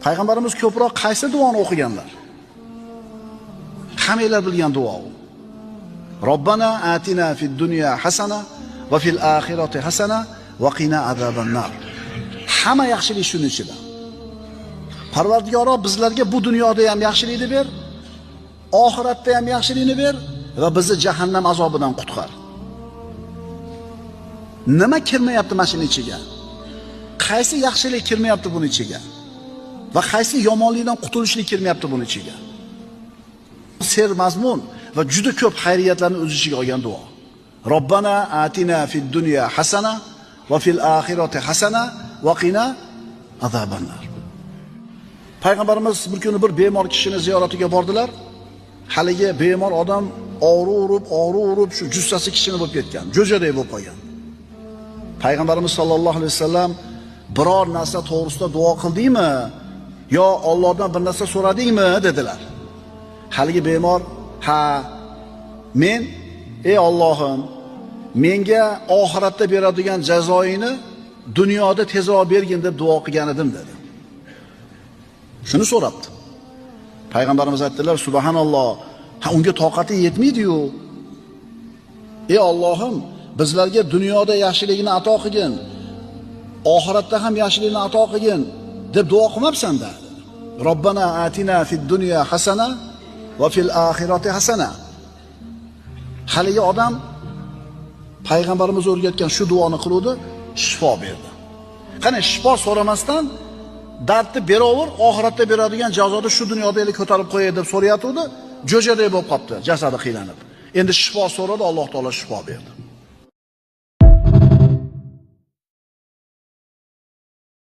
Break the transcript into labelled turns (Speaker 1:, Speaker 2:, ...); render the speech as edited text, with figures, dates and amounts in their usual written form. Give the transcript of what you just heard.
Speaker 1: Payg'ambarimiz ko'proq qaysi duoni o'qiganlar? Hammanglar bilgan duo u. Robbana atina fid dunya hasana va fil oxirati hasana va qina azabannar. Hamma yaxshilik shuning ichida. Parvardigoro bizlarga bu dunyoda ham yaxshilikni ber, oxiratda ham yaxshilikni ber va bizni jahannam azobidan qutqar. Nima kirmayapti mashina ichiga? Qaysi yaxshilik kirmayapti buning ichiga? Va qaysi yomonlikdan qutulishlik kirmayapti buning ichiga? Ser mazmun va juda ko'p xayriyatlarni o'z ichiga olgan duo. Robbana atina fid dunya hasana va fil oxirati hasana va qina azabannar. Payg'ambarimiz bir kuni bir bemor kishini ziyoratiga bordilar. Haligi bemor odam og'ri urib shu jussasi kishini bo'lib ketgan, jo'jaday bo'lib qolgan. Payg'ambarimiz sollallohu alayhi vasallam biror narsa to'g'risida duo qildingmi yo Allohdan bir narsa so'radingmi dedilar. Haligi bemor, ha, men ey Allohim, menga oxiratda beradigan jazoingni dunyoda tezroq bergin deb duo qilgan edim dedi. Shuni so'rabdi. Payg'ambarimiz aytdilar, subhanalloh, unga toqati yetmaydi-yu. Ey Allohim, bizlarga dunyoda yaxshilikni ato qilgin, oxiratda ham yaxshilikni ato qilgin deb duo qilmabsan-da. Robbana atina fid dunya hasana va fil oxirati hasana. Haligi odam payg'ambarimiz o'rgatgan shu duoni qiluvdi, shifo berdi. Qani shifo so'ramasdan dardni beraver, oxiratda beradigan jazoni shu dunyoda ele ko'tarib qo'yay deb so'rayotdi, jo'jaday bo'lib qopti, jasadi qiylanib. Endi shifo so'radi, Alloh taolo shifo berdi.